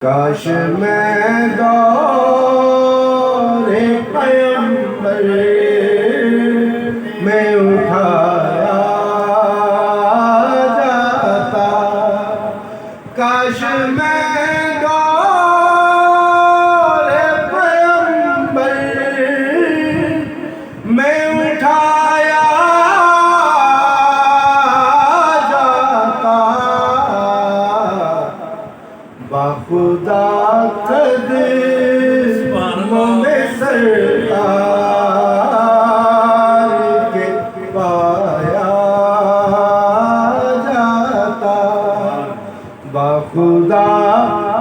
کاش میں دور پیغمبر میں اٹھایا جاتا، کاش میں دور پیغمبر میں اٹھایا جاتا، باخدا قدموں میں سرکار کے پایا جاتا، باخدا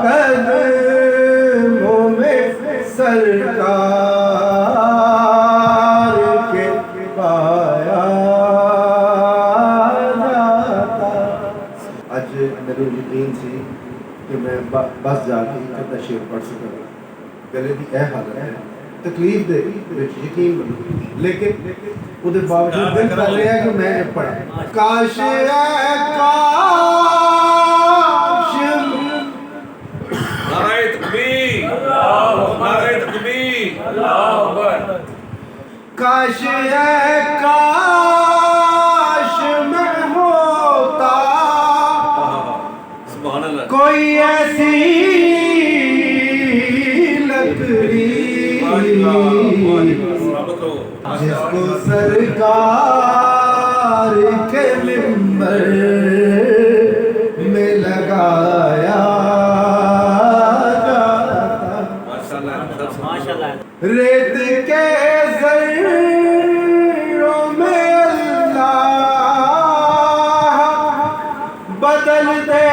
قدموں میں سرکار کے پایا جاتا۔ اج میرے یقین سی کہ میں بس جا کے ایک شعر پڑھ سکوں، گلے کی اے حالت ہے تکلیف دے یقین بنو، لیکن وہ باوجود دل کر رہا ہے کہ میں پڑھا۔ کاش اے کاش، نعرہ تکبیر، نعرہ تکبیر، اللہ اکبر۔ کاش اے کاش میں ہوتا سبحان اللہ، کوئی ایسی لکڑی جس کو سرکار کے منبر میں لگایا جاتا، ریت کے ذروں میں اللہ بدل دے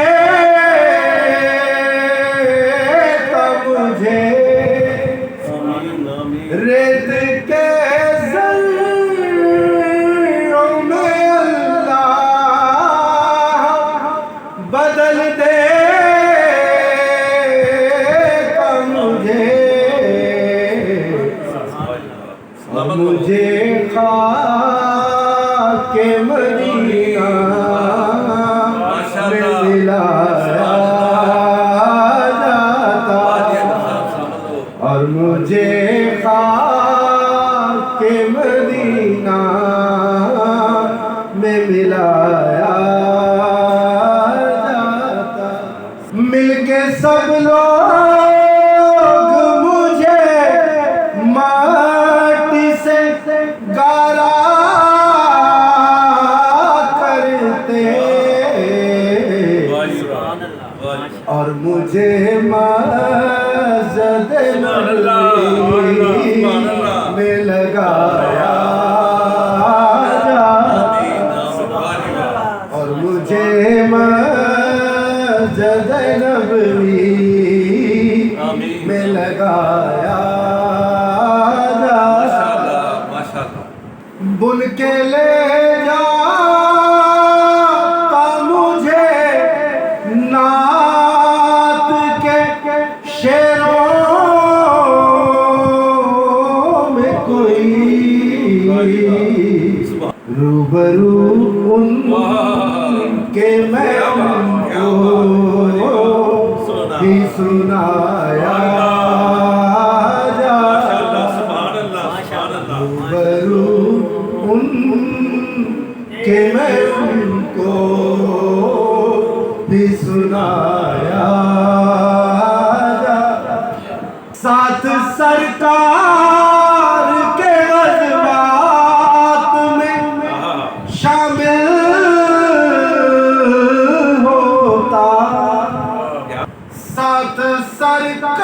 ریت کے ذروں میں اللہ بدل دے مجھے خاک مدینہ میں ملایا جاتا، اور مجھے خاک مدینہ میں ملایا جاتا، مل کے سب لوگ مجھے ماٹی سے گارا کرتے اور مجھے مسجد نبوی میں لگایا جاتا، اور مجھے مسجد نبوی میں لگایا جاتا، بن کے لے جاتا مجھے نعت کے شعروں میں کوئی، روبرو ان کے میں ان کو بھی سنایا جاتا، روبرو ان کے میں ان کو بھی سنایا جاتا، ساتھ سرکار کے غزوات میں شامل ہوتا، ساتھ سرکار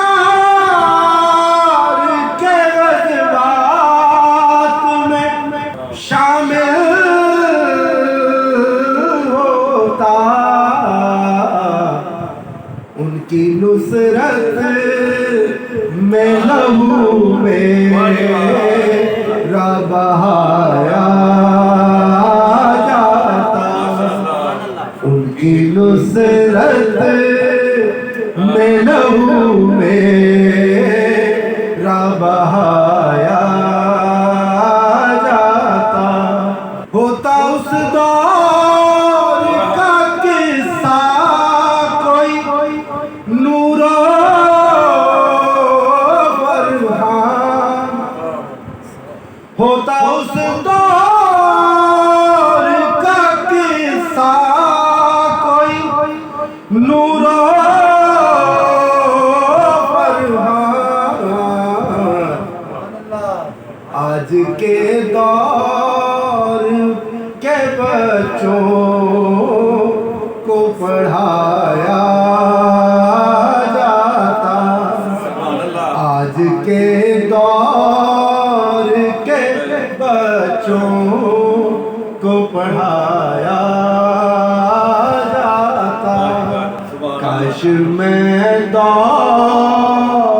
کے غزوات میں شامل ہوتا، ان کی نصرت میں لہو میرا بہایا جاتا، ان کی نصرت میں لہو میرا بہایا جاتا، ہوتا اس دور کا قصہ کوئی نور کاش میں دور